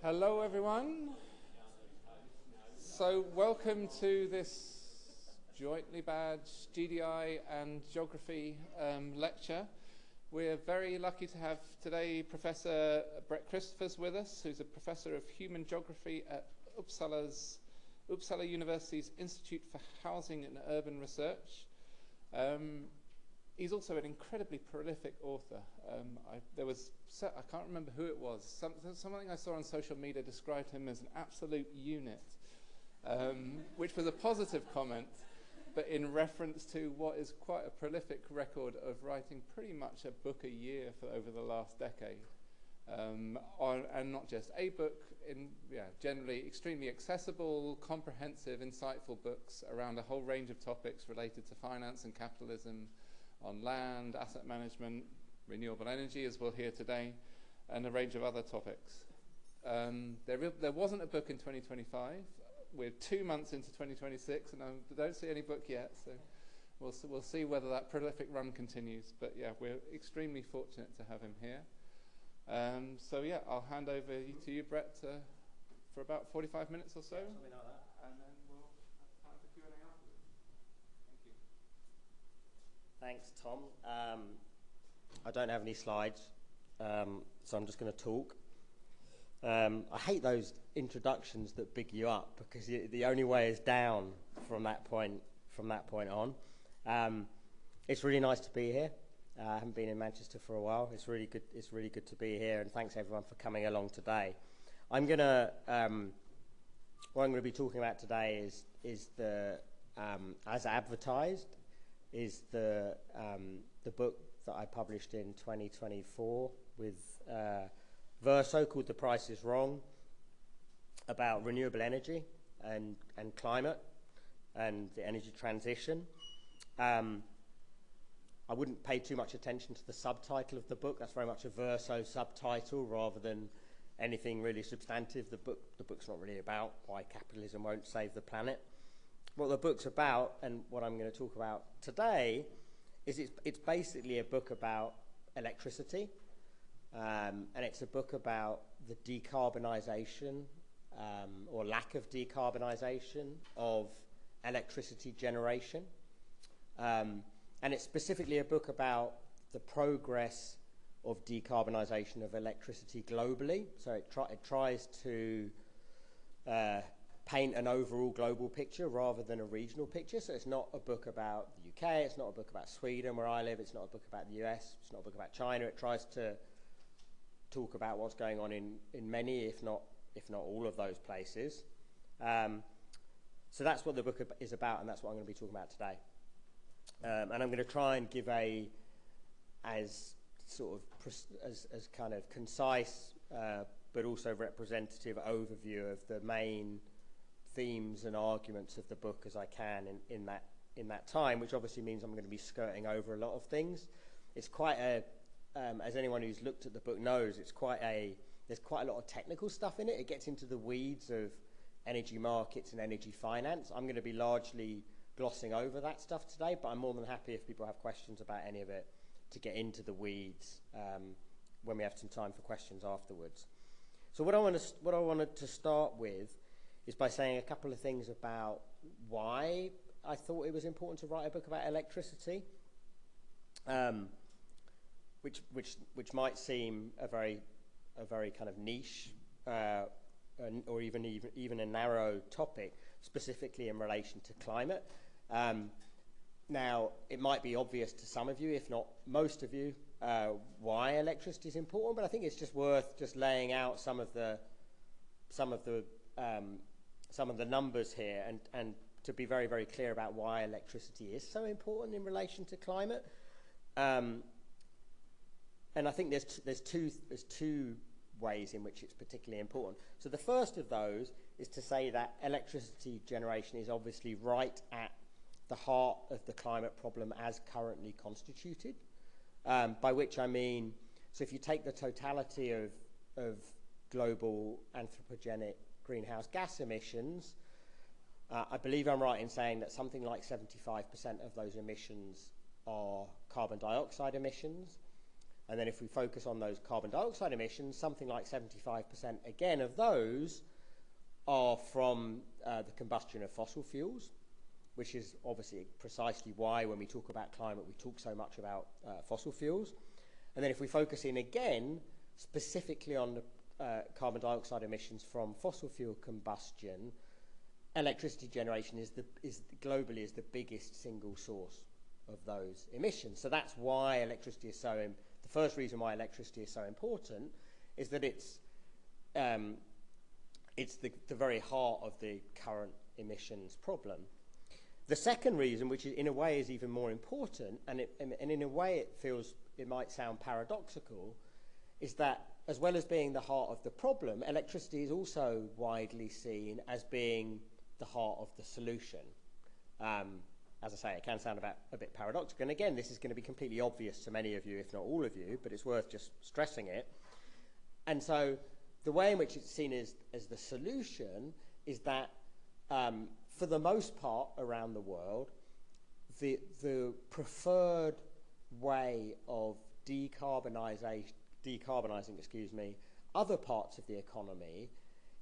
Hello everyone. So welcome to this jointly badged GDI and Geography lecture. We're very lucky to have today Professor Brett Christophers with us, who's a Professor of Human Geography at Uppsala University's Institute for Housing and Urban Research. He's also an incredibly prolific author. I can't remember who it was. Something I saw on social media described him as an absolute unit, which was a positive comment, but in reference to what is quite a prolific record of writing pretty much a book a year for over the last decade. And not just a book, generally extremely accessible, comprehensive, insightful books around a whole range of topics related to finance and capitalism, on land, asset management, renewable energy, as we'll hear today, and a range of other topics. There wasn't a book in 2025. We're 2 months into 2026, and I don't see any book yet, so we'll see whether that prolific run continues. But yeah, we're extremely fortunate to have him here. I'll hand over to you, Brett, for about 45 minutes or so. Yeah, something like that. And then we'll have time for Q&A afterwards. Thank you. Thanks, Tom. I don't have any slides, so I'm just going to talk. I hate those introductions that big you up, because the only way is down from that point on. It's really nice to be here. I haven't been in Manchester for a while. It's really good to be here, and thanks everyone for coming along today. What I'm going to be talking about today is the as advertised, is the book that I published in 2024 with Verso, called The Price is Wrong, about renewable energy and climate and the energy transition. I wouldn't pay too much attention to the subtitle of the book. That's very much a Verso subtitle rather than anything really substantive. The book's not really about why capitalism won't save the planet. What the book's about, and what I'm going to talk about today, is it's basically a book about electricity, and it's a book about the decarbonisation or lack of decarbonisation of electricity generation, and it's specifically a book about the progress of decarbonisation of electricity globally. So it tries to paint an overall global picture rather than a regional picture. So it's not a book about the UK, it's not a book about Sweden, where I live, it's not a book about the US, it's not a book about China. It tries to talk about what's going on in many, if not all of those places. So that's what the book is about, and that's what I'm going to be talking about today. And I'm going to try and give as kind of concise but also representative overview of the main themes and arguments of the book as I can in that time, which obviously means I'm going to be skirting over a lot of things. It's quite as anyone who's looked at the book knows, there's quite a lot of technical stuff in it. It gets into the weeds of energy markets and energy finance. I'm going to be largely glossing over that stuff today, but I'm more than happy if people have questions about any of it to get into the weeds when we have some time for questions afterwards. So what I wanted to start with is by saying a couple of things about why I thought it was important to write a book about electricity, which might seem a very kind of niche or even a narrow topic, specifically in relation to climate. Now, it might be obvious to some of you, if not most of you, why electricity is important, but I think it's just worth just laying out some of the numbers here, and to be very, very clear about why electricity is so important in relation to climate. And I think there's two ways in which it's particularly important. So the first of those is to say that electricity generation is obviously right at the heart of the climate problem as currently constituted, by which I mean, so if you take the totality of global anthropogenic greenhouse gas emissions, I believe I'm right in saying that something like 75% of those emissions are carbon dioxide emissions. And then if we focus on those carbon dioxide emissions, something like 75% again of those are from the combustion of fossil fuels, which is obviously precisely why when we talk about climate we talk so much about fossil fuels. And then if we focus in again specifically on the carbon dioxide emissions from fossil fuel combustion, electricity generation is globally the biggest single source of those emissions. So that's why electricity is so the first reason why electricity is so important is that it's the very heart of the current emissions problem. The second reason, which in a way is even more important, and in a way it might sound paradoxical, is that as well as being the heart of the problem, electricity is also widely seen as being the heart of the solution. As I say, it can sound a bit paradoxical. And again, this is going to be completely obvious to many of you, if not all of you, but it's worth just stressing it. And so the way in which it's seen as the solution is that for the most part around the world, the preferred way of decarbonising other parts of the economy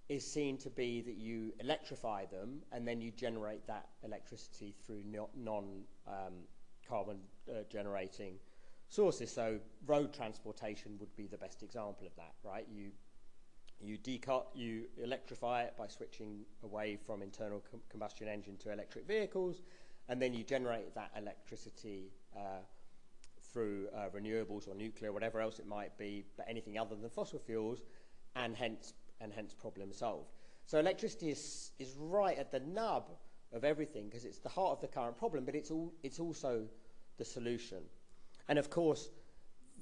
is seen to be that you electrify them and then you generate that electricity through non-carbon generating sources. So road transportation would be the best example of that, right? You electrify it by switching away from internal combustion engine to electric vehicles, and then you generate that electricity through renewables or nuclear, whatever else it might be, but anything other than fossil fuels, and hence problem solved. So electricity is right at the nub of everything because it's the heart of the current problem, but it's also the solution. And of course,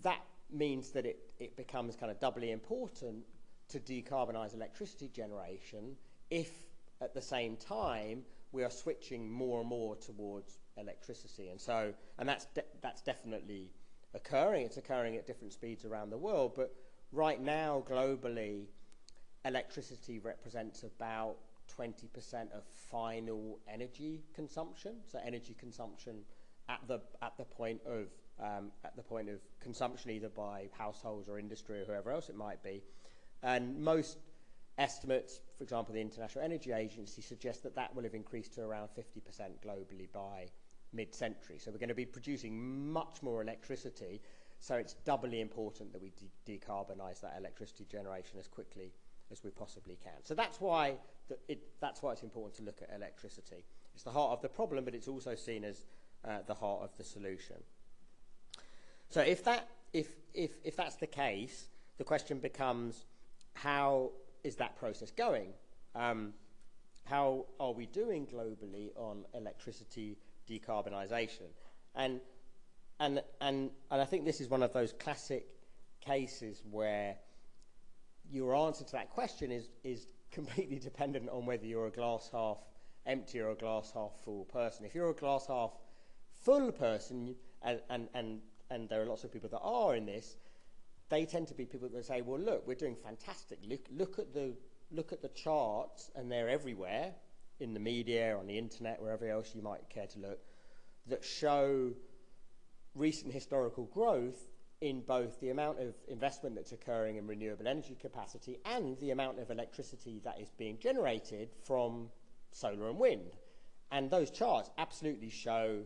that means that it becomes kind of doubly important to decarbonise electricity generation if at the same time we are switching more and more towards electricity. And that's definitely occurring. It's occurring at different speeds around the world, but right now globally electricity represents about 20% of final energy consumption. So energy consumption at the point of consumption either by households or industry or whoever else it might be. And most estimates, for example, the International Energy Agency, suggest that will have increased to around 50% globally by mid-century. So we're going to be producing much more electricity. So it's doubly important that we decarbonise that electricity generation as quickly as we possibly can. So that's why it's important to look at electricity. It's the heart of the problem, but it's also seen as the heart of the solution. So if that's the case, the question becomes, how is that process going? How are we doing globally on electricity decarbonisation? And I think this is one of those classic cases where your answer to that question is completely dependent on whether you're a glass half empty or a glass half full person. If you're a glass half full person, and there are lots of people that are in this, they tend to be people that say, well, look, we're doing fantastic. Look at the charts, and they're everywhere in the media, on the internet, wherever else you might care to look, that show recent historical growth in both the amount of investment that's occurring in renewable energy capacity and the amount of electricity that is being generated from solar and wind. And those charts absolutely show,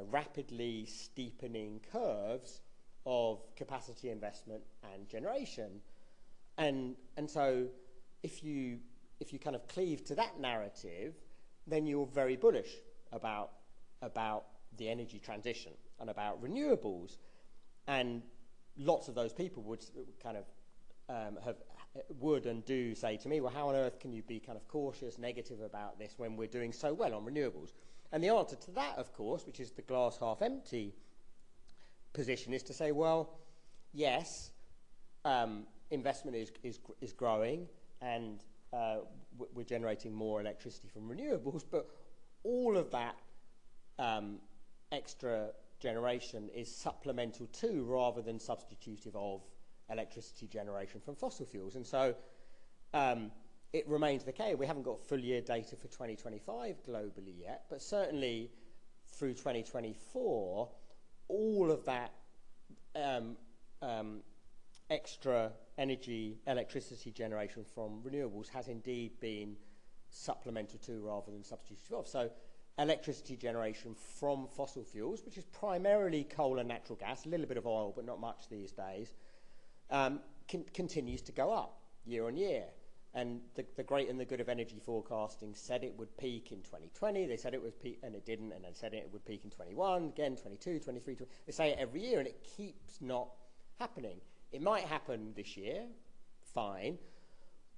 rapidly steepening curves of capacity investment and generation. And so if you kind of cleave to that narrative, then you're very bullish about the energy transition and about renewables. And lots of those people would kind of would and do say to me, well, how on earth can you be kind of cautious, negative about this when we're doing so well on renewables? And the answer to that, of course, which is the glass half empty position, is to say, well, yes, investment is growing and we're generating more electricity from renewables, but all of that extra generation is supplemental to rather than substitutive of electricity generation from fossil fuels. And so it remains the case. We haven't got full year data for 2025 globally yet, but certainly through 2024, all of that extra energy, electricity generation from renewables has indeed been supplemental to rather than substitutive of. So electricity generation from fossil fuels, which is primarily coal and natural gas, a little bit of oil, but not much these days, continues to go up year on year. And the great and the good of energy forecasting said it would peak in 2020. They said it would peak, and it didn't. And they said it would peak in 21, again 22, 23. They say it every year, and it keeps not happening. It might happen this year, fine.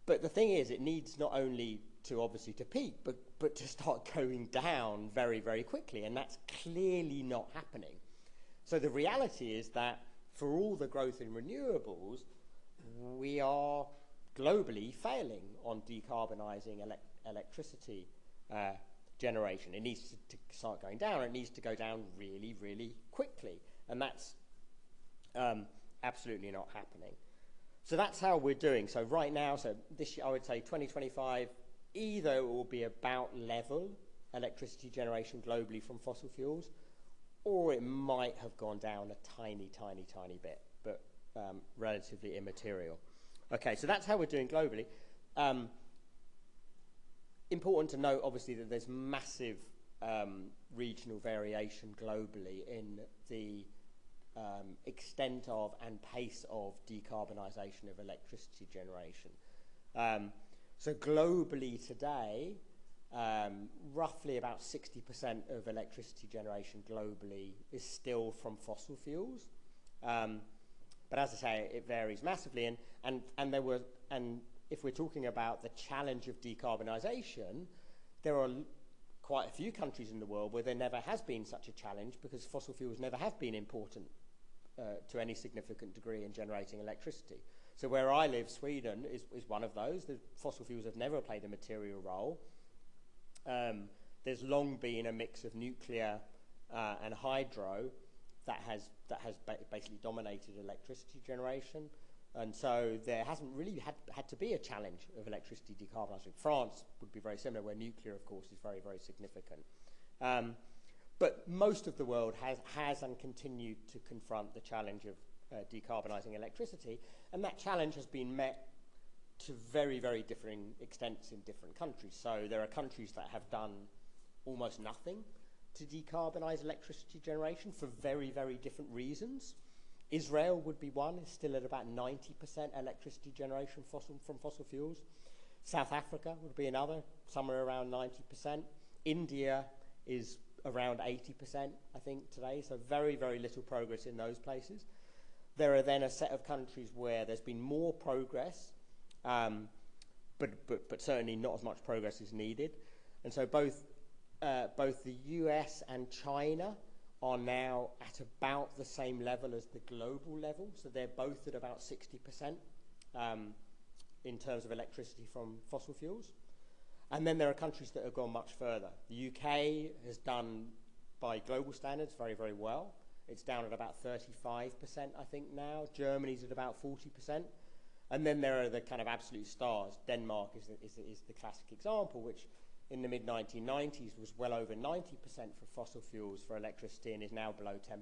But the thing is, it needs not only to obviously to peak, but to start going down very, very quickly. And that's clearly not happening. So the reality is that for all the growth in renewables, we are globally failing on decarbonising electricity generation. It needs to start going down. It needs to go down really, really quickly. And that's absolutely not happening. So that's how we're doing. So right now, so this year, I would say 2025, either it will be about level electricity generation globally from fossil fuels, or it might have gone down a tiny, tiny, tiny bit, but relatively immaterial. Okay, so that's how we're doing globally. Important to note, obviously, that there's massive regional variation globally in the extent of and pace of decarbonisation of electricity generation. So globally today, roughly about 60% of electricity generation globally is still from fossil fuels. But as I say, it varies massively, and if we're talking about the challenge of decarbonisation, there are quite a few countries in the world where there never has been such a challenge because fossil fuels never have been important to any significant degree in generating electricity. So where I live, Sweden, is one of those. The fossil fuels have never played a material role. There's long been a mix of nuclear and hydro that has basically dominated electricity generation, and so there hasn't really had to be a challenge of electricity decarbonising. France would be very similar, where nuclear, of course, is very, very significant. But most of the world has and continued to confront the challenge of decarbonising electricity, and that challenge has been met to very, very differing extents in different countries. So there are countries that have done almost nothing to decarbonise electricity generation for very, very different reasons. Israel would be one, is still at about 90% electricity generation from fossil fuels. South Africa would be another, somewhere around 90%. India is around 80%, I think, today, so very, very little progress in those places. There are then a set of countries where there's been more progress, but certainly not as much progress is needed. And so both the US and China are now at about the same level as the global level, so they're both at about 60% in terms of electricity from fossil fuels. And then there are countries that have gone much further. The UK has done, by global standards, very, very well. It's down at about 35%, I think, now. Germany's at about 40%. And then there are the kind of absolute stars. Denmark is the classic example, which in the mid-1990s was well over 90% for fossil fuels for electricity and is now below 10%.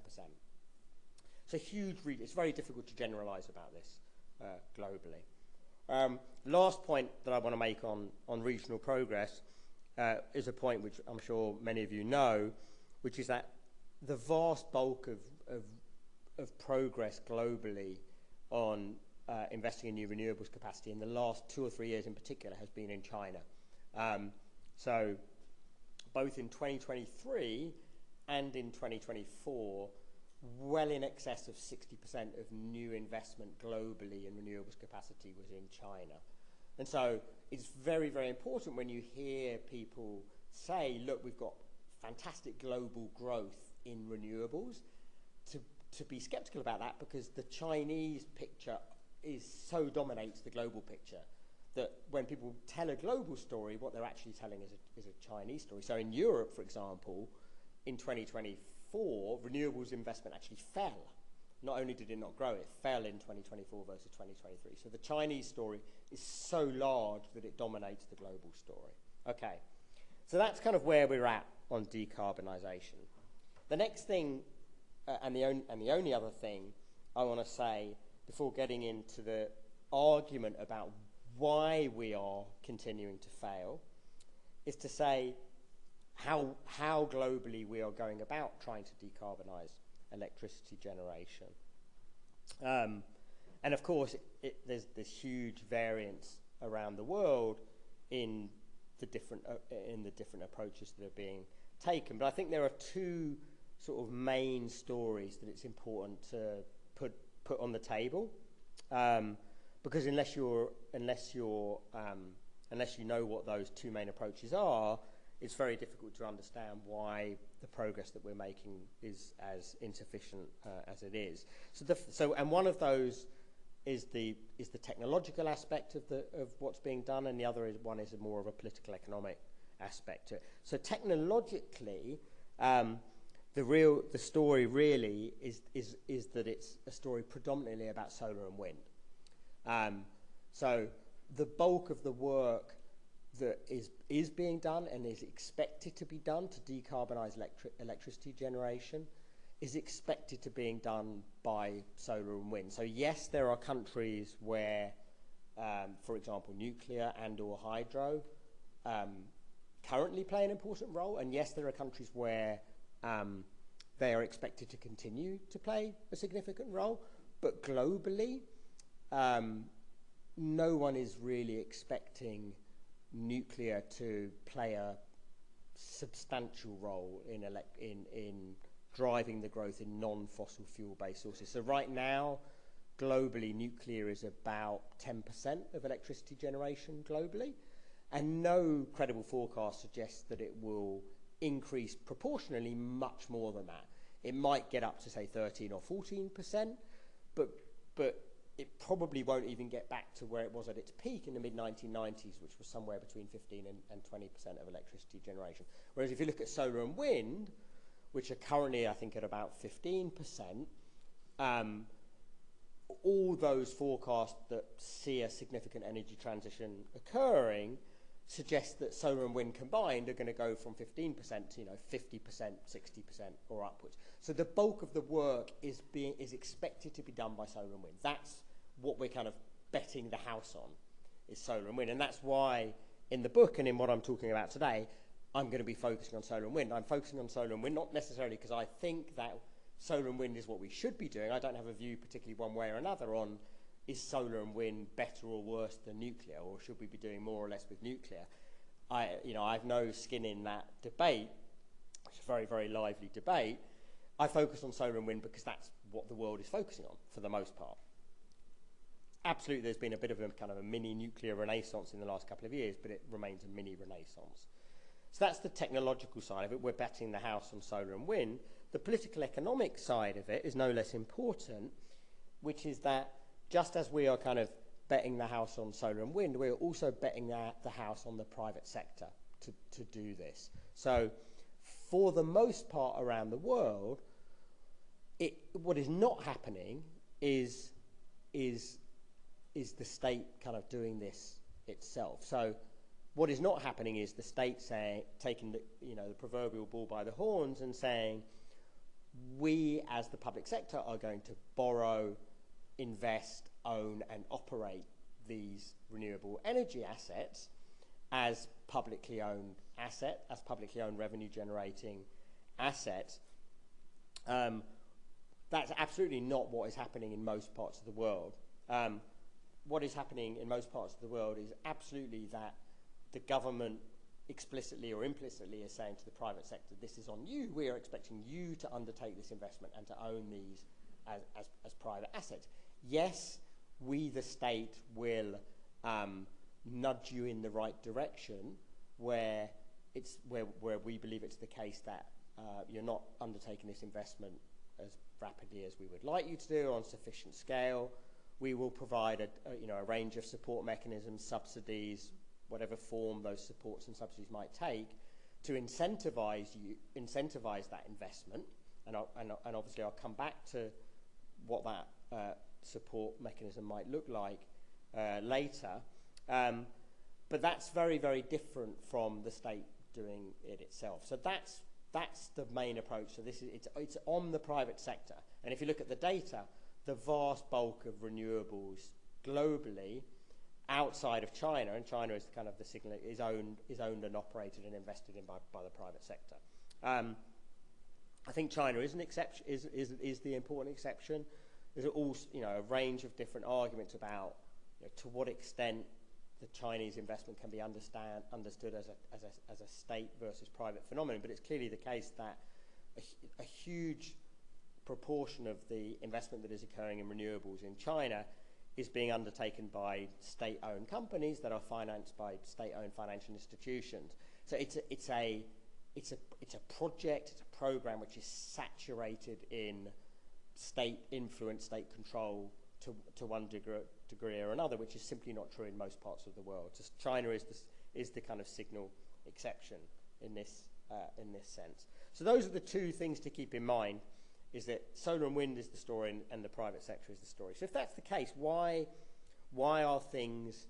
So huge, it's very difficult to generalise about this globally. Last point that I want to make on regional progress is a point which I'm sure many of you know, which is that the vast bulk of progress globally on investing in new renewables capacity in the last 2 or 3 years in particular has been in China. So both in 2023 and in 2024, well in excess of 60% of new investment globally in renewables capacity was in China. And so it's very, very important when you hear people say, look, we've got fantastic global growth in renewables, to be skeptical about that, because the Chinese picture so dominates the global picture that when people tell a global story, what they're actually telling is a Chinese story. So in Europe, for example, in 2024, renewables investment actually fell. Not only did it not grow, it fell in 2024 versus 2023. So the Chinese story is so large that it dominates the global story. Okay, so that's kind of where we're at on decarbonisation. The next thing, and the only other thing, I want to say, before getting into the argument about why we are continuing to fail, is to say how globally we are going about trying to decarbonise electricity generation. And of course, there's this huge variance around the world in the different approaches that are being taken. But I think there are two sort of main stories that it's important to put on the table, because unless you know what those two main approaches are, it's very difficult to understand why the progress that we're making is as insufficient as it is. And one of those is the technological aspect of what's being done, and the other one is more of a political economic aspect to it. So technologically, the story really is that it's a story predominantly about solar and wind. So the bulk of the work that is being done and is expected to be done to decarbonise electricity generation is expected to being done by solar and wind. So yes, there are countries where, for example, nuclear and or hydro currently play an important role, and yes, there are countries where they are expected to continue to play a significant role, but globally, no one is really expecting nuclear to play a substantial role in driving the growth in non-fossil fuel-based sources. So right now, globally, nuclear is about 10% of electricity generation globally, and no credible forecast suggests that it will increase proportionally much more than that. It might get up to, say, 13 or 14%, but it probably won't even get back to where it was at its peak in the mid-1990s, which was somewhere between 15 and 20% of electricity generation. Whereas if you look at solar and wind, which are currently, I think, at about 15%, all those forecasts that see a significant energy transition occurring suggest that solar and wind combined are going to go from 15% to 50%, 60% or upwards. So the bulk of the work is expected to be done by solar and wind. That's what we're kind of betting the house on, is solar and wind. And that's why in the book and in what I'm talking about today, I'm going to be focusing on solar and wind. I'm focusing on solar and wind not necessarily because I think that solar and wind is what we should be doing. I don't have a view particularly one way or another on is solar and wind better or worse than nuclear, or should we be doing more or less with nuclear? I have no skin in that debate. It's a very, very lively debate. I focus on solar and wind because that's what the world is focusing on for the most part. Absolutely, there's been a bit of a kind of a mini nuclear renaissance in the last couple of years, but it remains a mini renaissance. So that's the technological side of it. We're betting the house on solar and wind. The political economic side of it is no less important, which is that just as we are kind of betting the house on solar and wind, we're also betting the house on the private sector to do this. So for the most part around the world, what is not happening is the state kind of doing this itself. So what is not happening is the state taking the proverbial bull by the horns and saying, we as the public sector are going to borrow, invest, own and operate these renewable energy assets as publicly owned revenue generating assets. That's absolutely not what is happening in most parts of the world. What is happening in most parts of the world is absolutely that the government explicitly or implicitly is saying to the private sector, this is on you, we are expecting you to undertake this investment and to own these as private assets. Yes, we the state will nudge you in the right direction where we believe it's the case that you're not undertaking this investment as rapidly as we would like you to do on sufficient scale. We will provide a range of support mechanisms, subsidies, whatever form those supports and subsidies might take, to incentivize that investment. And obviously I'll come back to what that support mechanism might look like later. But that's very, very different from the state doing it itself. So that's the main approach. So it's on the private sector. And if you look at the data, the vast bulk of renewables globally outside of China, and China is kind of the signal is owned and operated and invested in by the private sector. I think China is an exception, is the important exception. There's also, a range of different arguments about to what extent the Chinese investment can be understood as a state versus private phenomenon. But it's clearly the case that a huge proportion of the investment that is occurring in renewables in China is being undertaken by state-owned companies that are financed by state-owned financial institutions. So it's a project, it's a program which is saturated in state influence, state control to one degree or another, which is simply not true in most parts of the world. Just China is the kind of signal exception in this sense. So those are the two things to keep in mind: is that solar and wind is the story and the private sector is the story. So if that's the case, why are things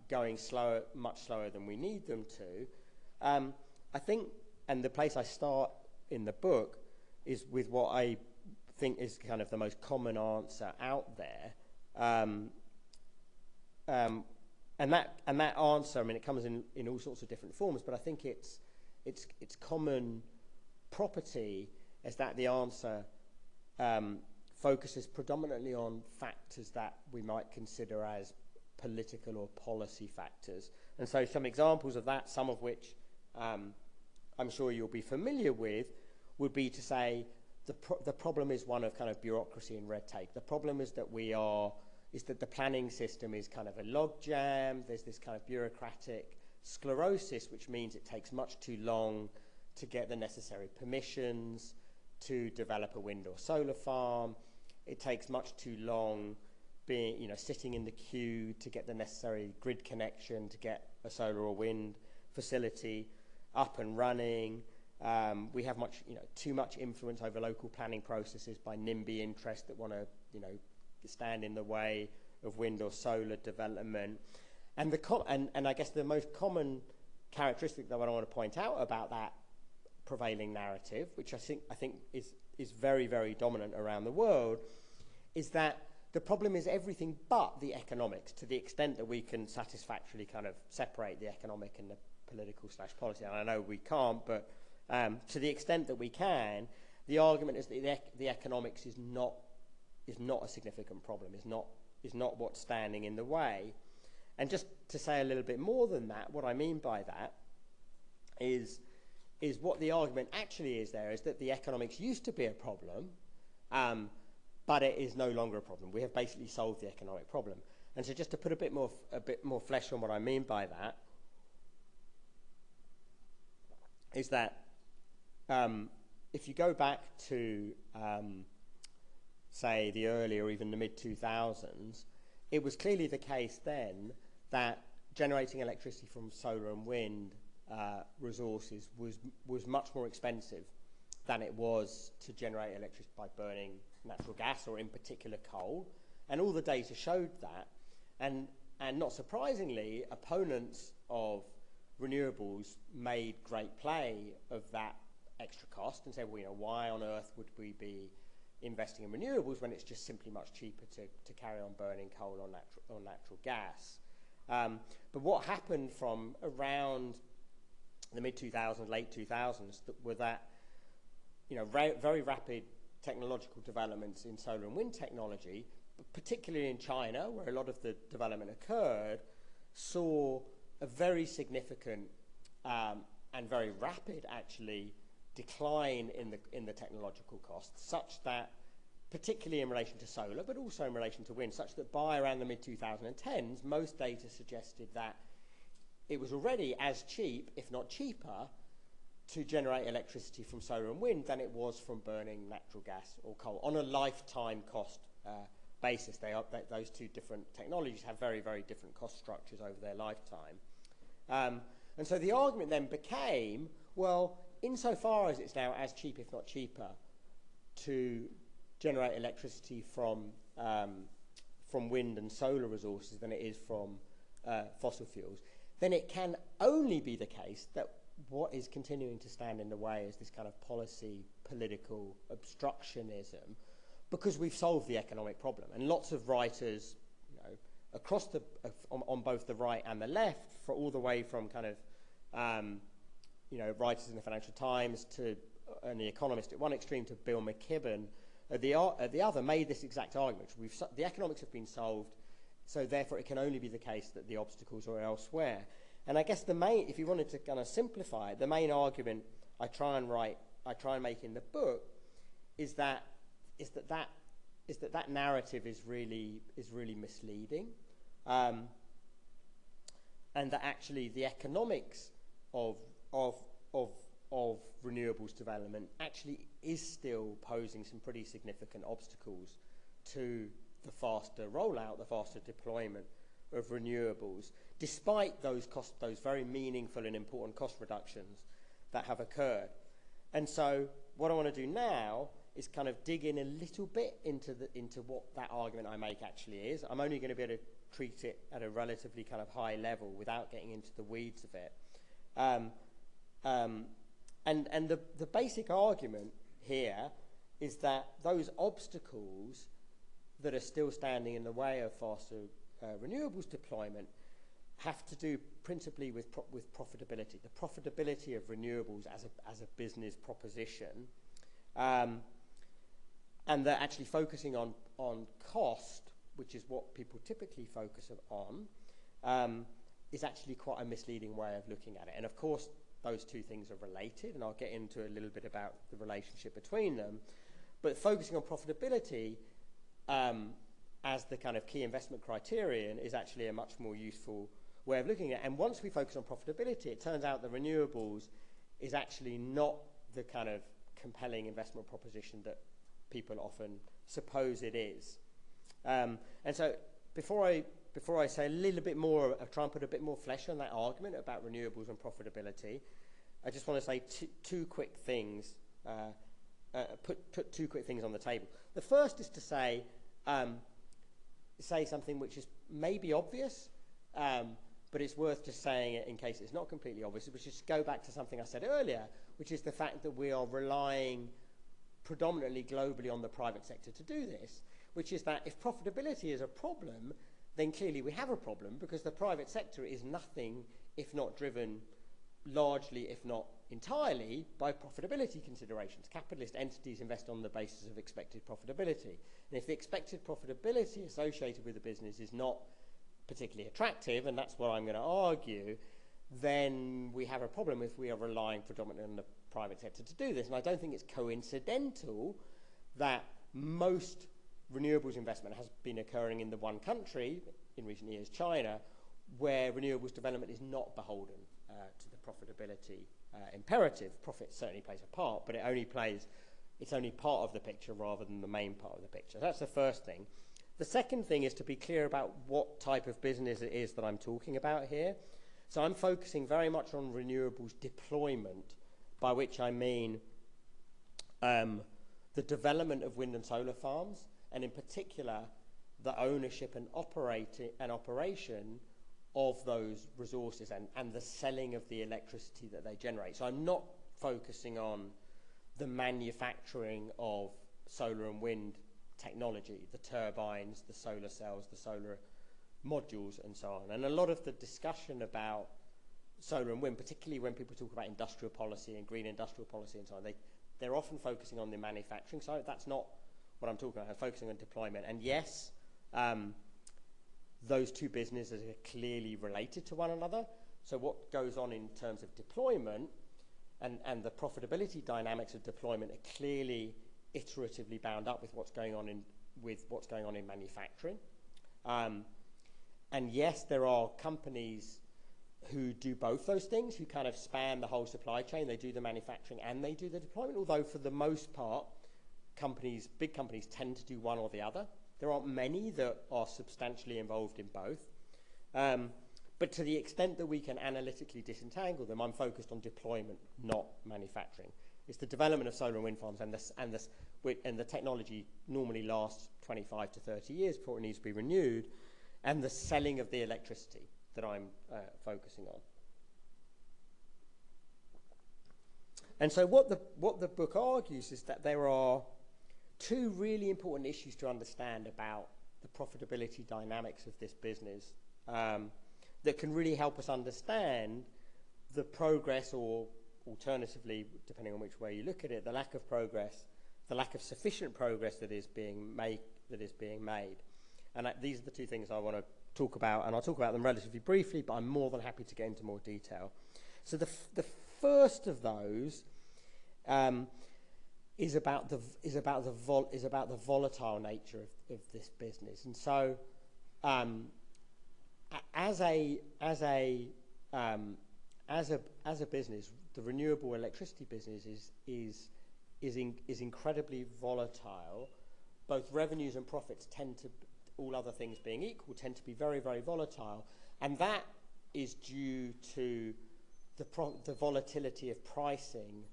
going slower, much slower than we need them to? I think, and the place I start in the book is with what I think is kind of the most common answer out there, and that answer, I mean, it comes in all sorts of different forms, but I think its common property is that the answer focuses predominantly on factors that we might consider as political or policy factors. And so some examples of that, some of which I'm sure you'll be familiar with, would be to say the problem is one of kind of bureaucracy and red tape. The problem is that the planning system is kind of a logjam. There's this kind of bureaucratic sclerosis, which means it takes much too long to get the necessary permissions to develop a wind or solar farm. It takes much too long sitting in the queue to get the necessary grid connection to get a solar or wind facility up and running. We have too much influence over local planning processes by NIMBY interests that want to, stand in the way of wind or solar development. And I guess the most common characteristic that I want to point out about that prevailing narrative, which I think is very, very dominant around the world, is that the problem is everything but the economics, to the extent that we can satisfactorily kind of separate the economic and the political/policy. And I know we can't, but to the extent that we can, the argument is that the economics is not a significant problem, is not what's standing in the way. And just to say a little bit more than that, what I mean by that is what the argument actually is there is that the economics used to be a problem, but it is no longer a problem. We have basically solved the economic problem. And so just to put a bit more flesh on what I mean by that, is that if you go back to, say, the early or even the mid-2000s, it was clearly the case then that generating electricity from solar and wind resources was much more expensive than it was to generate electricity by burning natural gas, or in particular coal. And all the data showed that. And not surprisingly, opponents of renewables made great play of that extra cost and said, well, why on earth would we be investing in renewables when it's just simply much cheaper to carry on burning coal or natural gas? But what happened from around the mid-2000s, late 2000s, were that very rapid technological developments in solar and wind technology, particularly in China, where a lot of the development occurred, saw a very significant and very rapid, actually, decline in the technological costs, such that, particularly in relation to solar, but also in relation to wind, such that by around the mid-2010s, most data suggested that it was already as cheap, if not cheaper, to generate electricity from solar and wind than it was from burning natural gas or coal on a lifetime cost basis. Those two different technologies have very, very different cost structures over their lifetime. And so the argument then became, well, insofar as it's now as cheap, if not cheaper, to generate electricity from wind and solar resources than it is from fossil fuels, then it can only be the case that what is continuing to stand in the way is this kind of political obstructionism because we've solved the economic problem. And lots of writers, you know, across the on both the right and the left, for all the way from kind of you know, writers in the Financial Times to and The Economist at one extreme to Bill McKibben at the other, made this exact argument. The economics have been solved, so therefore it can only be the case that the obstacles are elsewhere. And I guess the main, if you wanted to kind of simplify it, the main argument I try and make in the book is that narrative is really misleading, and that actually the economics of renewables development actually is still posing some pretty significant obstacles to the faster rollout, the faster deployment of renewables, despite those very meaningful and important cost reductions that have occurred. And so what I want to do now is kind of dig in a little bit into what that argument I make actually is. I'm only going to be able to treat it at a relatively kind of high level without getting into the weeds of it. And the basic argument here is that those obstacles that are still standing in the way of faster renewables deployment have to do principally with profitability, the profitability of renewables as a business proposition, and they're actually focusing on cost, which is what people typically focus on, is actually quite a misleading way of looking at it. And of course, those two things are related, and I'll get into a little bit about the relationship between them. But focusing on profitability as the kind of key investment criterion is actually a much more useful way of looking at it. And once we focus on profitability, it turns out that renewables is actually not the kind of compelling investment proposition that people often suppose it is. And so before I say a little bit more, try and put a bit more flesh on that argument about renewables and profitability, I just want to say two quick things, put two quick things on the table. The first is to say something which is maybe obvious, but it's worth just saying it in case it's not completely obvious, which is to go back to something I said earlier, which is the fact that we are relying predominantly globally on the private sector to do this, which is that if profitability is a problem, then clearly we have a problem, because the private sector is nothing if not driven largely, if not entirely, by profitability considerations. Capitalist entities invest on the basis of expected profitability. And if the expected profitability associated with the business is not particularly attractive, and that's what I'm going to argue, then we have a problem if we are relying predominantly on the private sector to do this. And I don't think it's coincidental that most renewables investment has been occurring in the one country, in recent years, China, where renewables development is not beholden to the profitability imperative. Profit certainly plays a part, but it's only part of the picture rather than the main part of the picture. That's the first thing. The second thing is to be clear about what type of business it is that I'm talking about here. So I'm focusing very much on renewables deployment, by which I mean the development of wind and solar farms, and in particular the ownership and operation of those resources and the selling of the electricity that they generate. So I'm not focusing on the manufacturing of solar and wind technology, the turbines, the solar cells, the solar modules, and so on. And a lot of the discussion about solar and wind, particularly when people talk about industrial policy and green industrial policy and so on, they're often focusing on the manufacturing side. That's not what I'm talking about. I'm focusing on deployment. And yes, those two businesses are clearly related to one another. So what goes on in terms of deployment and the profitability dynamics of deployment are clearly iteratively bound up with what's going on in manufacturing. And yes, there are companies who do both those things, who kind of span the whole supply chain. They do the manufacturing and they do the deployment, although for the most part, big companies tend to do one or the other. There aren't many that are substantially involved in both. But to the extent that we can analytically disentangle them, I'm focused on deployment, not manufacturing. It's the development of solar and wind farms, and the technology normally lasts 25 to 30 years before it needs to be renewed, and the selling of the electricity that I'm focusing on. And so what the book argues is that there are two really important issues to understand about the profitability dynamics of this business that can really help us understand the progress, or alternatively, depending on which way you look at it, the lack of progress, the lack of sufficient progress that is being made. And these are the two things I want to talk about, and I'll talk about them relatively briefly, but I'm more than happy to get into more detail. So the first of those is about the volatile nature of this business. And so as a business, the renewable electricity business is incredibly volatile. Both revenues and profits tend to, all other things being equal, tend to be very, very volatile, and that is due to the volatility of pricing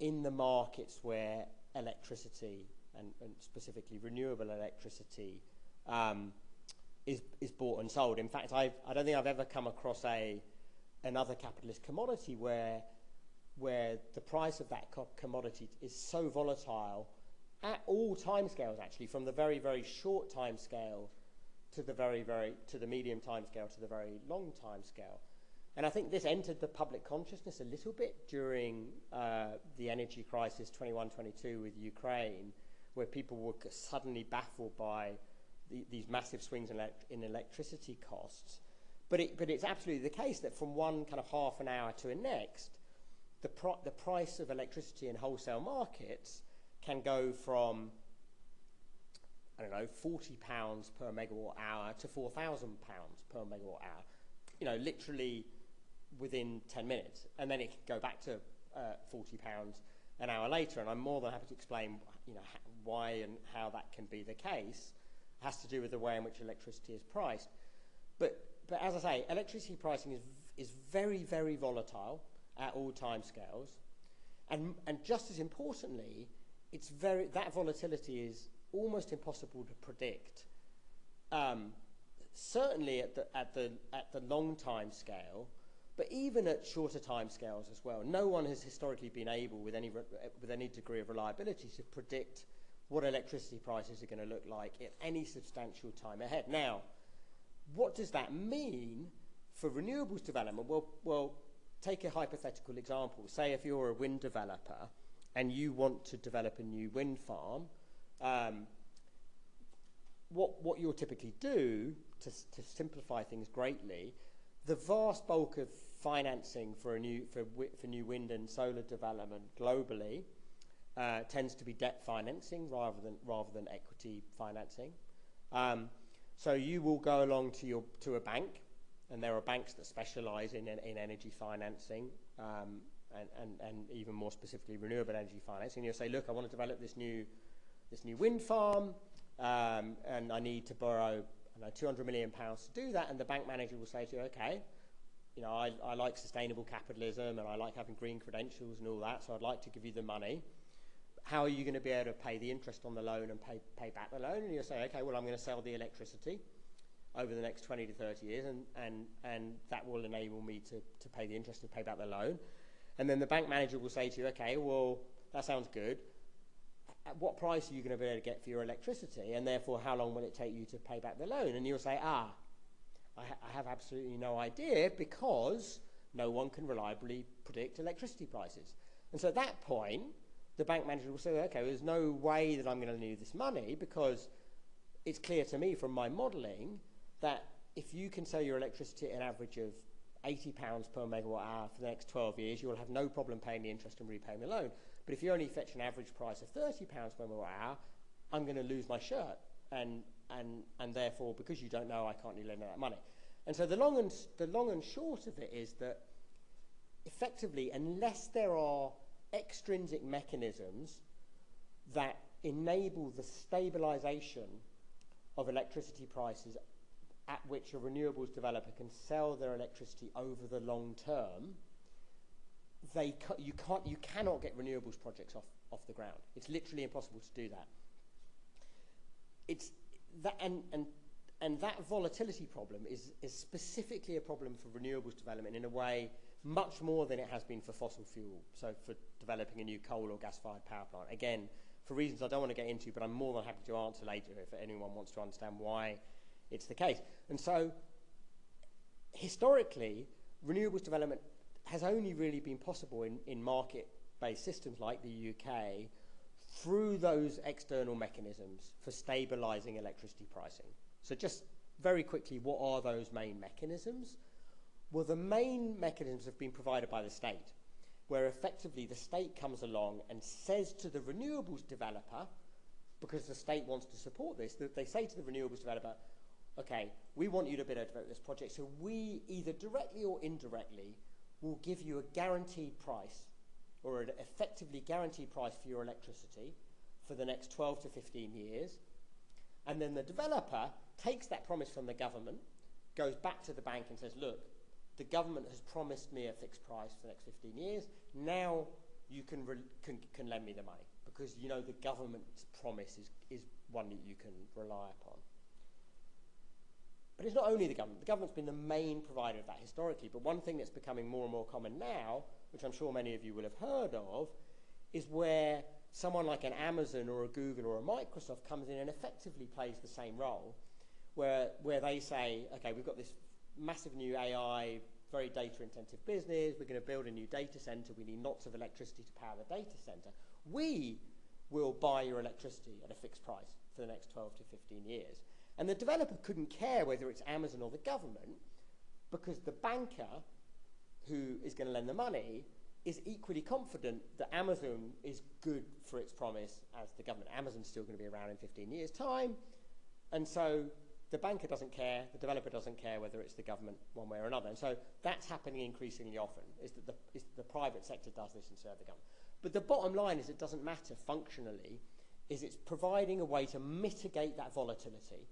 in the markets where electricity, and specifically renewable electricity, is bought and sold. In fact, I don't think I've ever come across another capitalist commodity where the price of that commodity is so volatile at all time scales, actually, from the very, very short time scale to the medium time scale to the very long time scale. And I think this entered the public consciousness a little bit during the energy crisis 21-22 with Ukraine, where people were suddenly baffled by these massive swings in electricity costs. But it's absolutely the case that from one kind of half an hour to the next, the price of electricity in wholesale markets can go from, I don't know, £40 per megawatt hour to £4,000 per megawatt hour, literally within 10 minutes. And then it can go back to £40 an hour later. And I'm more than happy to explain, why and how that can be the case. It has to do with the way in which electricity is priced. But as I say, electricity pricing is very, very volatile at all time scales. And just as importantly, that volatility is almost impossible to predict. Certainly at the long time scale, but even at shorter time scales as well. No one has historically been able, with any degree of reliability, to predict what electricity prices are going to look like at any substantial time ahead. Now, what does that mean for renewables development? Well, take a hypothetical example. Say if you're a wind developer and you want to develop a new wind farm, what you'll typically do, to simplify things greatly, the vast bulk of financing for new wind and solar development globally tends to be debt financing rather than equity financing. So you will go along to a bank, and there are banks that specialise in energy financing, and even more specifically renewable energy financing. You'll say, look, I want to develop this new wind farm, and I need to borrow £200 million to do that. And the bank manager will say to you, okay, I like sustainable capitalism and I like having green credentials and all that, so I'd like to give you the money. How are you going to be able to pay the interest on the loan and pay back the loan? And you'll say, okay, well, I'm going to sell the electricity over the next 20 to 30 years, and that will enable me to pay the interest and pay back the loan. And then the bank manager will say to you, okay, well, that sounds good. At what price are you going to be able to get for your electricity? And therefore, how long will it take you to pay back the loan? And you'll say, I have absolutely no idea, because no one can reliably predict electricity prices. And so at that point, the bank manager will say, okay, well, there's no way that I'm going to need this money, because it's clear to me from my modelling that if you can sell your electricity at an average of £80 per megawatt hour for the next 12 years, you will have no problem paying the interest and repaying the loan. But if you only fetch an average price of £30 per megawatt hour, I'm going to lose my shirt. And therefore, because you don't know, I can't lend that money. And so the long and short of it is that effectively, unless there are extrinsic mechanisms that enable the stabilisation of electricity prices at which a renewables developer can sell their electricity over the long term, you cannot get renewables projects off the ground. It's literally impossible to do that. It's that, and that volatility problem is specifically a problem for renewables development in a way much more than it has been for fossil fuel. So for developing a new coal or gas-fired power plant. Again, for reasons I don't want to get into, but I'm more than happy to answer later if anyone wants to understand why it's the case. And so, historically, renewables development has only really been possible in market-based systems like the UK through those external mechanisms for stabilising electricity pricing. So just very quickly, what are those main mechanisms? Well, the main mechanisms have been provided by the state, where effectively the state comes along and says to the renewables developer, because the state wants to support this, that they say to the renewables developer, okay, we want you to bid develop this project, so we either directly or indirectly will give you a guaranteed price, or an effectively guaranteed price for your electricity for the next 12 to 15 years. And then the developer takes that promise from the government, goes back to the bank and says, look, the government has promised me a fixed price for the next 15 years. Now you can lend me the money, because you know the government's promise is one that you can rely upon. But it's not only the government. The government's been the main provider of that historically, but one thing that's becoming more and more common now, which I'm sure many of you will have heard of, is where someone like an Amazon or a Google or a Microsoft comes in and effectively plays the same role, where they say, okay, we've got this massive new AI, very data-intensive business, we're going to build a new data center, we need lots of electricity to power the data center. We will buy your electricity at a fixed price for the next 12 to 15 years. And the developer couldn't care whether it's Amazon or the government, because the banker who is going to lend the money is equally confident that Amazon is good for its promise as the government. Amazon's still going to be around in 15 years' time. And so the banker doesn't care, the developer doesn't care whether it's the government one way or another. And so that's happening increasingly often, is that the private sector does this instead of the government. But the bottom line is it doesn't matter functionally, is it's providing a way to mitigate that volatility,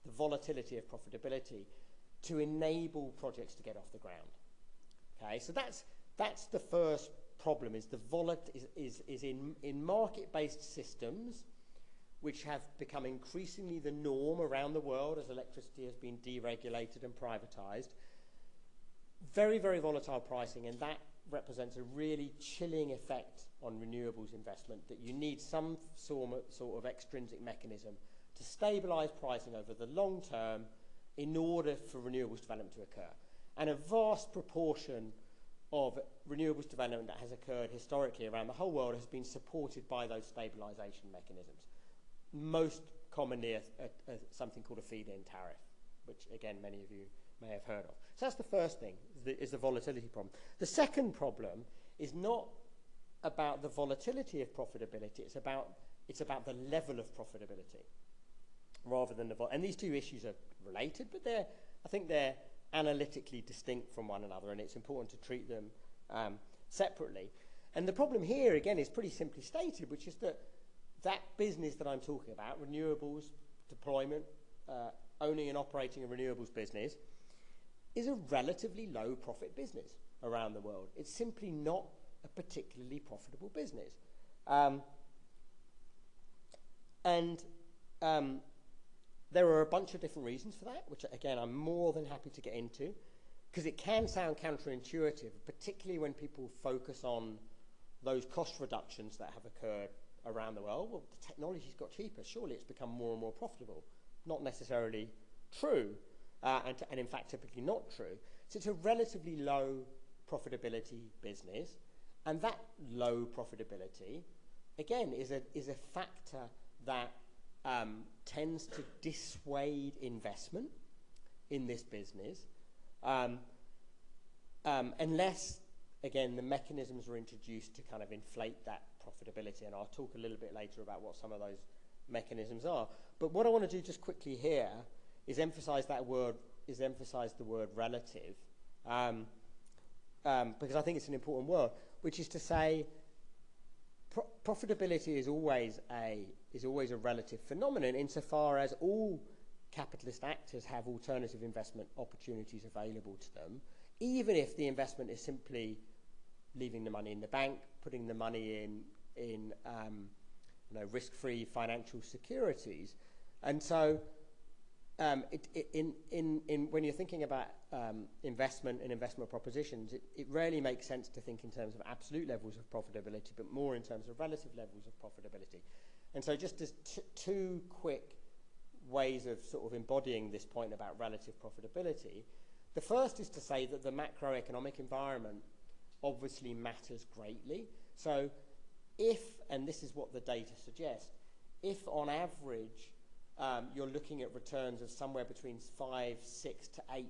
the volatility of profitability, to enable projects to get off the ground. Okay, so that's the first problem, is the is in market-based systems, which have become increasingly the norm around the world as electricity has been deregulated and privatized. Very, very volatile pricing, and that represents a really chilling effect on renewables investment, that you need some sort of extrinsic mechanism to stabilize pricing over the long term in order for renewables development to occur. And a vast proportion of renewables development that has occurred historically around the whole world has been supported by those stabilization mechanisms. Most commonly something called a feed-in tariff, which again many of you may have heard of. So that's the first thing, is the volatility problem. The second problem is not about the volatility of profitability, it's about the level of profitability rather than the and these two issues are related, but I think they're analytically distinct from one another, and it's important to treat them separately. And the problem here again is pretty simply stated, which is that business that I'm talking about, renewables deployment, owning and operating a renewables business, is a relatively low profit business around the world. It's simply not a particularly profitable business. There are a bunch of different reasons for that, which again I'm more than happy to get into, because it can sound counterintuitive, particularly when people focus on those cost reductions that have occurred around the world. Well, the technology's got cheaper, surely it's become more and more profitable. Not necessarily true, and in fact typically not true. So it's a relatively low profitability business, and that low profitability again is a factor that tends to dissuade investment in this business, unless again the mechanisms are introduced to kind of inflate that profitability, and I'll talk a little bit later about what some of those mechanisms are. But what I want to do just quickly here is emphasize the word relative, because I think it's an important word, which is to say profitability is always a relative phenomenon, insofar as all capitalist actors have alternative investment opportunities available to them, even if the investment is simply leaving the money in the bank, putting the money in risk-free financial securities. And so when you're thinking about investment and investment propositions, it rarely makes sense to think in terms of absolute levels of profitability, but more in terms of relative levels of profitability. And so just as two quick ways of sort of embodying this point about relative profitability. The first is to say that the macroeconomic environment obviously matters greatly. So if, and this is what the data suggests, if on average you're looking at returns of somewhere between 5, 6 to 8%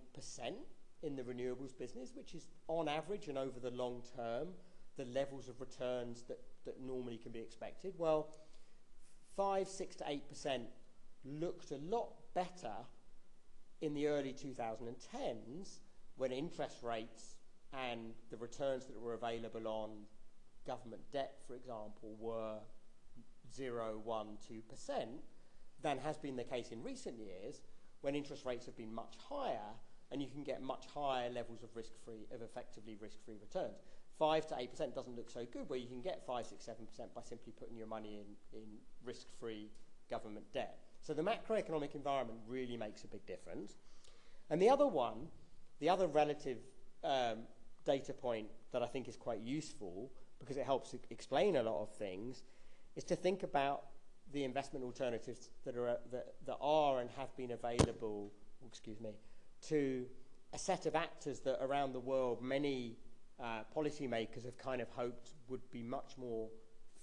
in the renewables business, which is on average and over the long term, the levels of returns that normally can be expected. Well, 5, 6 to 8% looked a lot better in the early 2010s when interest rates and the returns that were available on government debt, for example, were 0, 1, 2%, than has been the case in recent years when interest rates have been much higher and you can get much higher levels of effectively risk-free returns. 5 to 8% doesn't look so good, where you can get 5, 6, 7% by simply putting your money in risk-free government debt. So the macroeconomic environment really makes a big difference. And the other one, the other relative data point that I think is quite useful, because it helps explain a lot of things, is to think about the investment alternatives that are and have been available, to a set of actors that around the world many policymakers have kind of hoped would be much more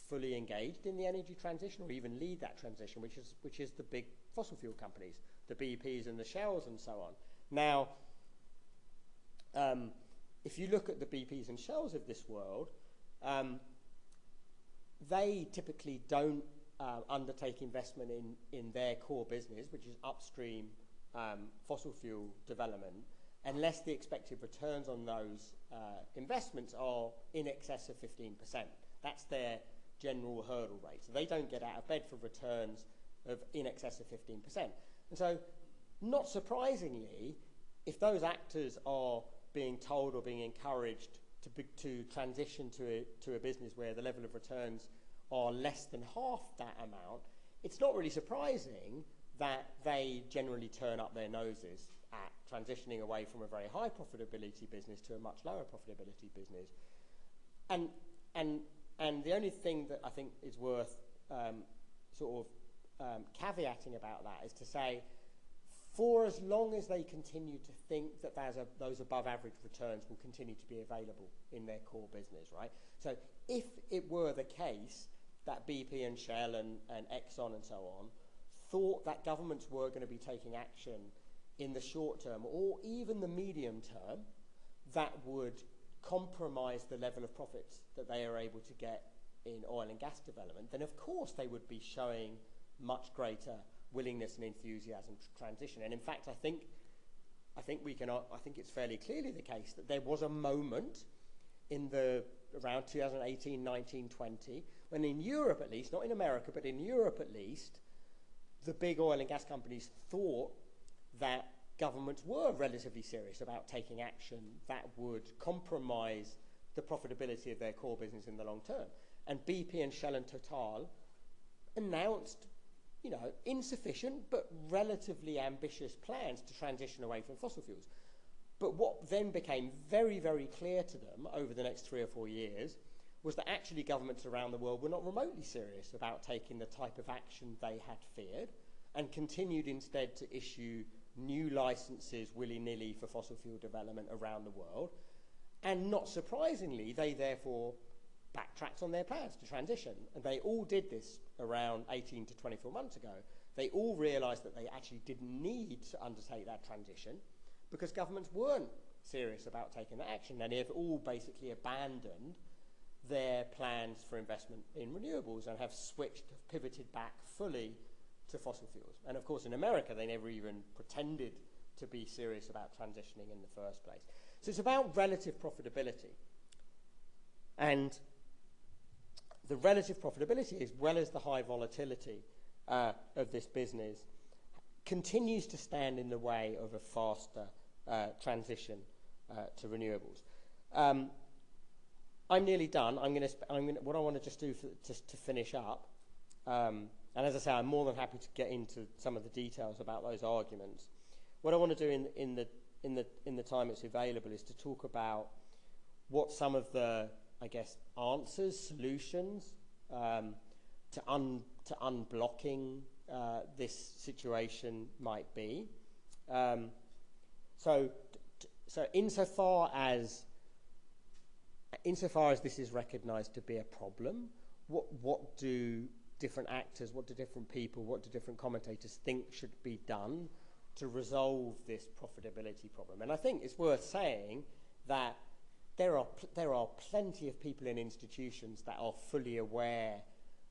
fully engaged in the energy transition, or even lead that transition, which is the big fossil fuel companies, the BPs and the Shells and so on. Now, if you look at the BPs and Shells of this world, they typically don't undertake investment in their core business, which is upstream fossil fuel development, unless the expected returns on those investments are in excess of 15%. That's their general hurdle rate. So they don't get out of bed for returns of in excess of 15%. And so, not surprisingly, if those actors are being told or being encouraged to transition to a business where the level of returns are less than half that amount, it's not really surprising that they generally turn up their noses at transitioning away from a very high profitability business to a much lower profitability business. And the only thing that I think is worth caveating about that is to say, for as long as they continue to think that those above average returns will continue to be available in their core business, right? So if it were the case that BP and Shell and Exxon and so on thought that governments were going to be taking action in the short term or even the medium term that would compromise the level of profits that they are able to get in oil and gas development, then of course they would be showing much greater willingness and enthusiasm to transition. And in fact, I think it's fairly clearly the case that there was a moment in around 2018, 19, 20, when in Europe at least, not in America, but in Europe at least, the big oil and gas companies thought that governments were relatively serious about taking action that would compromise the profitability of their core business in the long term. And BP and Shell and Total announced, insufficient but relatively ambitious plans to transition away from fossil fuels. But what then became very, very clear to them over the next 3 or 4 years was that actually governments around the world were not remotely serious about taking the type of action they had feared, and continued instead to issue new licenses willy-nilly for fossil fuel development around the world. And not surprisingly, they therefore backtracked on their plans to transition. And they all did this around 18 to 24 months ago. They all realised that they actually didn't need to undertake that transition because governments weren't serious about taking that action. And they've all basically abandoned their plans for investment in renewables and have pivoted back fully to fossil fuels. And of course in America they never even pretended to be serious about transitioning in the first place. So it's about relative profitability. And the relative profitability, as well as the high volatility of this business, continues to stand in the way of a faster transition to renewables. I'm nearly done. What I want to just do to finish up, and as I say, I'm more than happy to get into some of the details about those arguments. What I want to do in the time it's available is to talk about what some of the, I guess, answers, solutions to unblocking this situation might be. So insofar as this is recognised to be a problem, what do different actors, what do different people, what do different commentators think should be done to resolve this profitability problem? And I think it's worth saying that there are plenty of people in institutions that are fully aware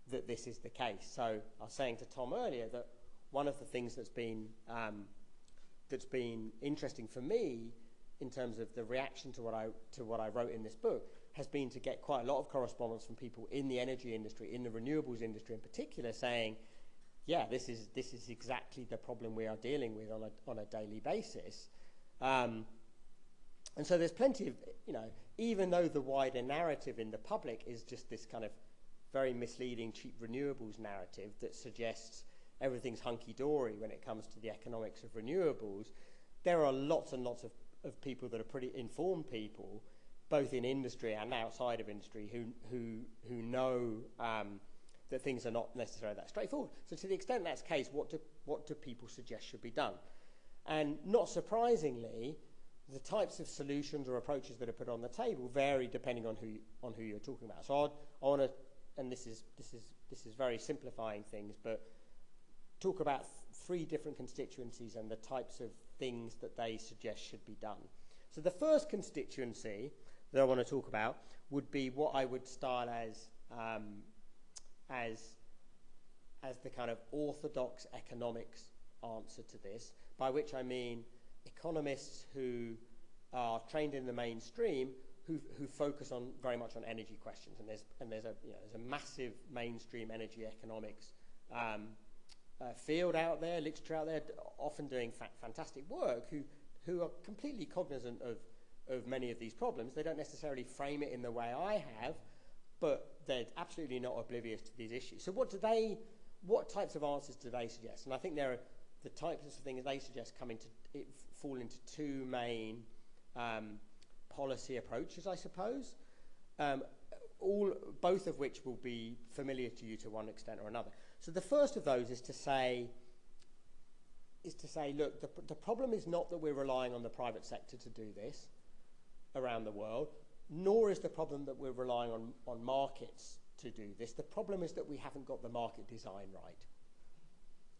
that this is the case. So I was saying to Tom earlier that one of the things that's been interesting for me in terms of the reaction to what I wrote in this book has been to get quite a lot of correspondence from people in the energy industry, in the renewables industry in particular, saying, yeah, this is exactly the problem we are dealing with on a daily basis. And so there's plenty of, even though the wider narrative in the public is just this kind of very misleading cheap renewables narrative that suggests everything's hunky-dory when it comes to the economics of renewables, there are lots and lots of people that are pretty informed people, both in industry and outside of industry, who know that things are not necessarily that straightforward. So to the extent that's the case, what do people suggest should be done? And not surprisingly, the types of solutions or approaches that are put on the table vary depending on who you're talking about. So I want to, and this is very simplifying things, but talk about three different constituencies and the types of things that they suggest should be done. So the first constituency that I want to talk about would be what I would style as the kind of orthodox economics answer to this, by which I mean economists who are trained in the mainstream who focus on very much on energy questions, and there's a massive mainstream energy economics field out there, literature out there, often doing fantastic work, who are completely cognizant of many of these problems. They don't necessarily frame it in the way I have, but they're absolutely not oblivious to these issues. So what types of answers do they suggest? And I think there are the types of things they suggest fall into two main policy approaches, I suppose. Both of which will be familiar to you to one extent or another. So the first of those is to say, look, the problem is not that we're relying on the private sector to do this around the world, nor is the problem that we're relying on markets to do this. The problem is that we haven't got the market design right.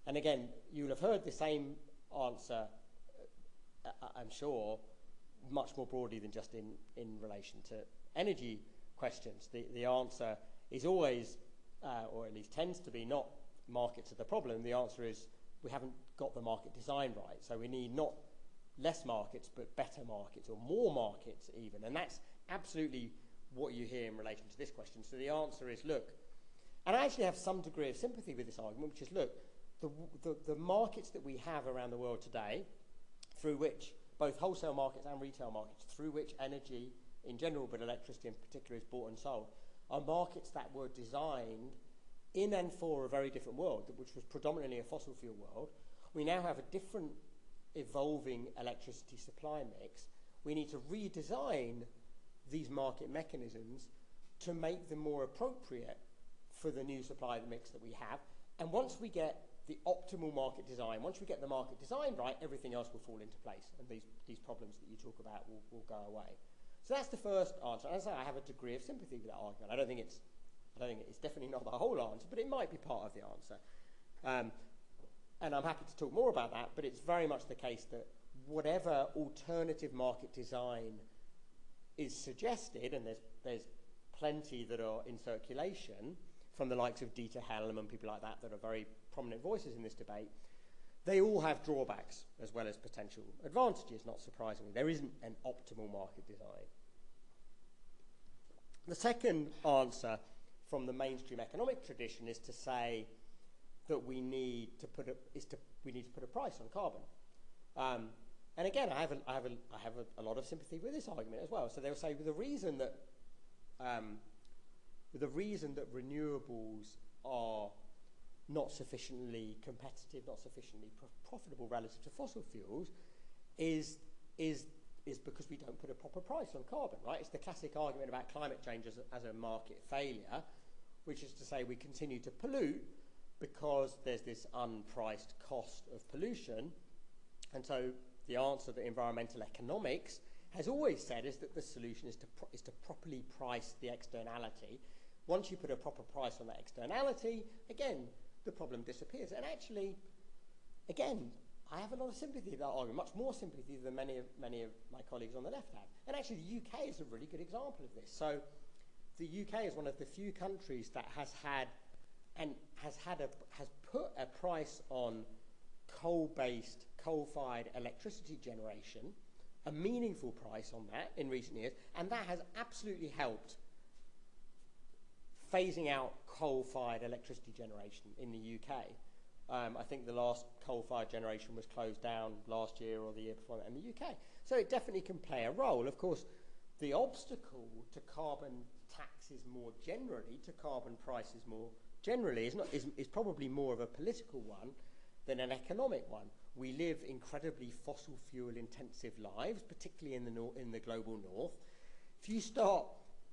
And again, you'll have heard the same answer, I'm sure, much more broadly than just in relation to energy questions. The answer is always, or at least tends to be, not markets are the problem. The answer is we haven't got the market design right. So we need not less markets, but better markets, or more markets even. And that's absolutely what you hear in relation to this question. So the answer is, look, and I actually have some degree of sympathy with this argument, which is, look, the markets that we have around the world today, through which both wholesale markets and retail markets, through which energy in general, but electricity in particular, is bought and sold, are markets that were designed in and for a very different world, which was predominantly a fossil fuel world. We now have a different evolving electricity supply mix. We need to redesign these market mechanisms to make them more appropriate for the new supply mix that we have. And once we get the optimal market design, once we get the market design right, everything else will fall into place, and these problems that you talk about will go away. So that's the first answer. As I say, I have a degree of sympathy with that argument. I don't think it's definitely not the whole answer, but it might be part of the answer. And I'm happy to talk more about that, but it's very much the case that whatever alternative market design is suggested, and there's plenty that are in circulation from the likes of Dieter Helm and people like that are very prominent voices in this debate, they all have drawbacks as well as potential advantages, not surprisingly. There isn't an optimal market design. The second answer from the mainstream economic tradition is to say that we need to put a price on carbon. And again, I have a lot of sympathy with this argument as well. So they'll say the reason that renewables are not sufficiently competitive, not sufficiently profitable relative to fossil fuels, is because we don't put a proper price on carbon, right? It's the classic argument about climate change as a market failure, which is to say we continue to pollute because there's this unpriced cost of pollution. And so the answer that environmental economics has always said is that the solution is to properly price the externality. Once you put a proper price on that externality, again, the problem disappears. And actually, again, I have a lot of sympathy with that argument, much more sympathy than many of my colleagues on the left have. And actually, the UK is a really good example of this. So the UK is one of the few countries that has put a price on coal-based, coal-fired electricity generation, a meaningful price on that in recent years, and that has absolutely helped phasing out coal-fired electricity generation in the UK. I think the last coal-fired generation was closed down last year or the year before that in the UK. So it definitely can play a role. Of course, the obstacle to carbon taxes more generally, to carbon prices more generally, is probably more of a political one than an economic one. We live incredibly fossil fuel intensive lives, particularly in the global north. If you start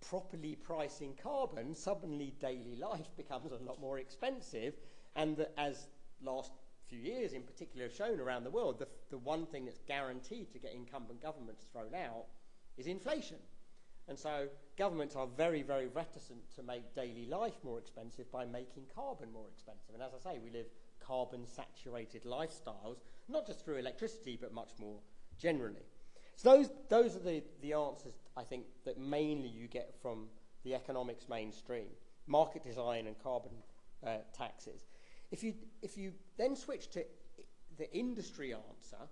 properly pricing carbon, suddenly daily life becomes a lot more expensive, and as last few years in particular have shown around the world, the one thing that's guaranteed to get incumbent governments thrown out is inflation. And so governments are very, very reticent to make daily life more expensive by making carbon more expensive. And as I say, we live carbon-saturated lifestyles, not just through electricity, but much more generally. So those are the answers, I think, that mainly you get from the economics mainstream: market design and carbon taxes. If you then switch to the industry answer,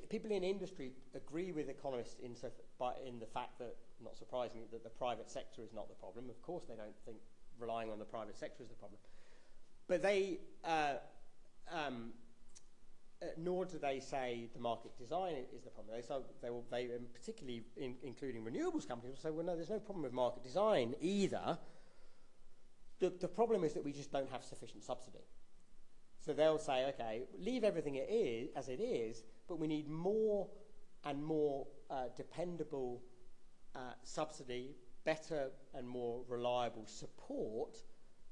people in industry agree with economists in the fact that, not surprisingly, that the private sector is not the problem. Of course, they don't think relying on the private sector is the problem. But they, nor do they say the market design is the problem. They particularly including renewables companies, will say, well, no, there's no problem with market design either. The problem is that we just don't have sufficient subsidy. So they'll say, okay, leave everything as it is, but we need more and more dependable subsidy, better and more reliable support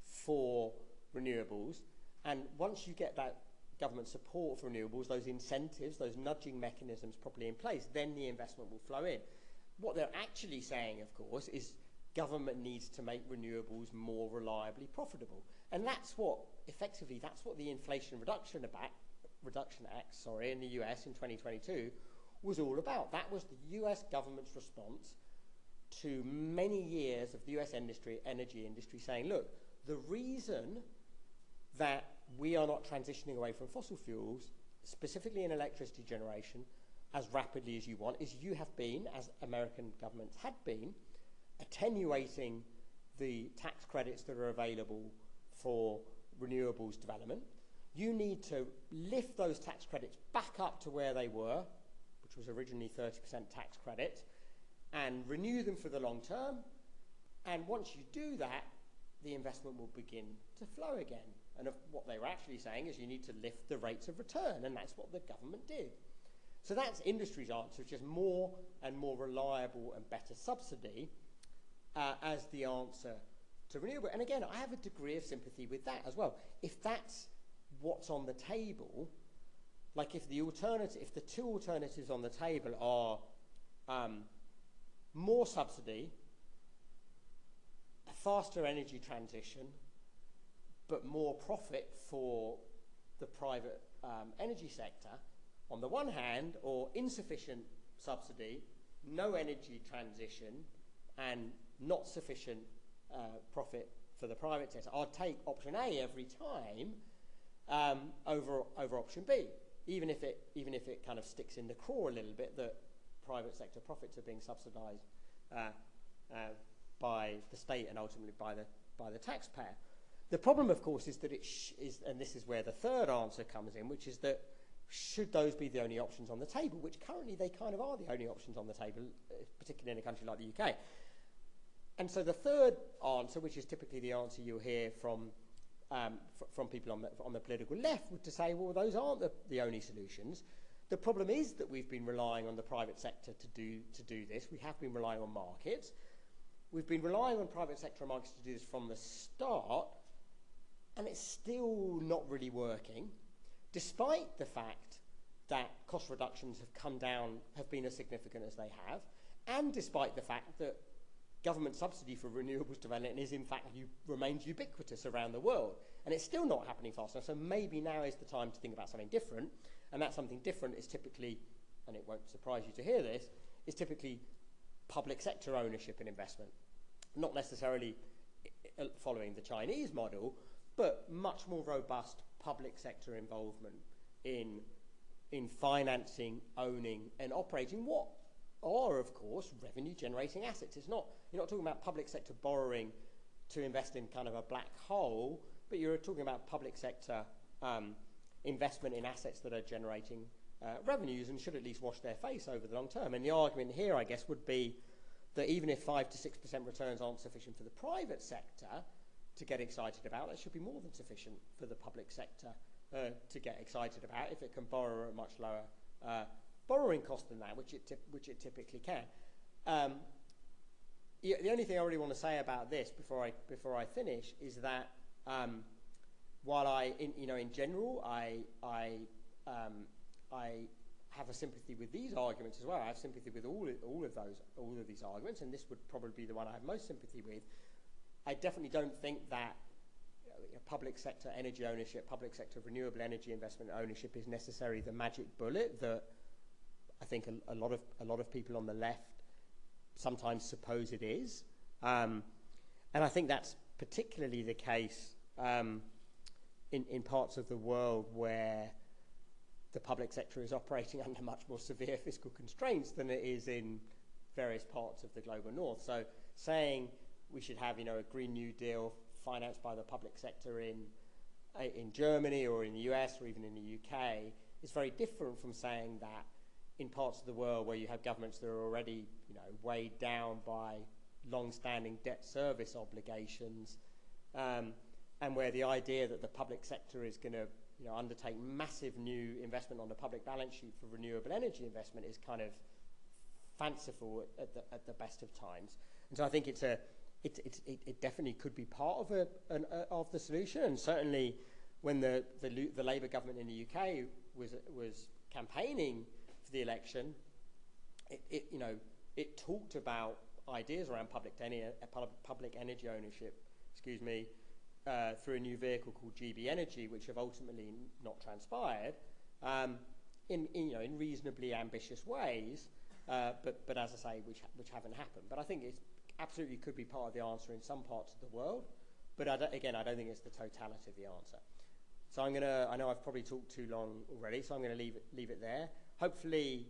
for renewables. And once you get that government support for renewables, those incentives, those nudging mechanisms properly in place, then the investment will flow in. What they're actually saying, of course, is government needs to make renewables more reliably profitable. And that's what the Inflation Reduction Act in the US in 2022 was all about. That was the US government's response to many years of the US energy industry saying, look, the reason that we are not transitioning away from fossil fuels, specifically in electricity generation, as rapidly as you want, is you have been, as American governments had been, attenuating the tax credits that are available for renewables development. You need to lift those tax credits back up to where they were, which was originally 30% tax credit, and renew them for the long term. And once you do that, the investment will begin to flow again. And what they were actually saying is you need to lift the rates of return, and that's what the government did. So that's industry's answer, which is more and more reliable and better subsidy as the answer to renewable. And again, I have a degree of sympathy with that as well. If that's what's on the table, like if the two alternatives on the table are more subsidy, a faster energy transition, but more profit for the private energy sector on the one hand, or insufficient subsidy, no energy transition, and not sufficient profit for the private sector, I'd take option A every time over option B, even if it kind of sticks in the craw a little bit that private sector profits are being subsidised by the state and ultimately by the taxpayer. The problem, of course, is that and this is where the third answer comes in, which is that should those be the only options on the table, which currently they kind of are the only options on the table, particularly in a country like the UK. And so the third answer, which is typically the answer you'll hear from people on the political left, would to say, well, those aren't the only solutions. The problem is that we've been relying on the private sector to do this. We have been relying on markets. we've been relying on private sector markets to do this from the start, and it's still not really working, despite the fact that cost reductions have come down, have been as significant as they have, and despite the fact that government subsidy for renewables development is in fact remains ubiquitous around the world, and it's still not happening fast enough. So maybe now is the time to think about something different, and that something different is typically, and it won't surprise you to hear this, is typically public sector ownership and investment. Not necessarily following the Chinese model, but much more robust public sector involvement in financing, owning, and operating what are, of course, revenue-generating assets. You're not talking about public sector borrowing to invest in kind of a black hole, but you're talking about public sector investment in assets that are generating revenues and should at least wash their face over the long term. And the argument here, I guess, would be that even if 5 to 6% returns aren't sufficient for the private sector to get excited about, that should be more than sufficient for the public sector to get excited about if it can borrow at a much lower borrowing cost than that, which it typically can. The only thing I really want to say about this before I finish is that while in general I have a sympathy with these arguments as well. I have sympathy with all of these arguments, and this would probably be the one I have most sympathy with. I definitely don't think that public sector energy ownership, public sector renewable energy investment ownership is necessarily the magic bullet that I think a lot of people on the left sometimes suppose it is. And I think that's particularly the case in parts of the world where the public sector is operating under much more severe fiscal constraints than it is in various parts of the global north. So saying we should have a Green New Deal financed by the public sector in Germany or in the US or even in the UK is very different from saying that in parts of the world where you have governments that are already weighed down by long-standing debt service obligations, and where the idea that the public sector is going to undertake massive new investment on the public balance sheet for renewable energy investment is kind of fanciful at the best of times. And so I think it definitely could be part of the solution. And certainly when the Labour government in the UK was campaigning for the election, it talked about ideas around public energy ownership, through a new vehicle called GB Energy, which have ultimately not transpired, in reasonably ambitious ways, but as I say, which haven't happened. But I think it absolutely could be part of the answer in some parts of the world, but I don't think it's the totality of the answer. So I know I've probably talked too long already, so I'm going to leave it there. Hopefully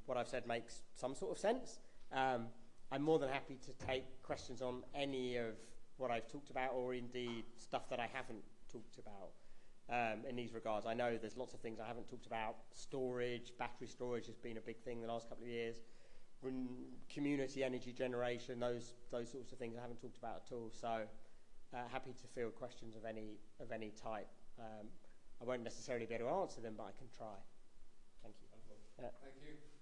what I've said makes some sort of sense. I'm more than happy to take questions on any of what I've talked about, or indeed stuff that I haven't talked about in these regards. I know there's lots of things I haven't talked about. Storage, battery storage has been a big thing the last couple of years. Community energy generation, those sorts of things I haven't talked about at all. So happy to field questions of any type. I won't necessarily be able to answer them, but I can try. Thank you. Thank you.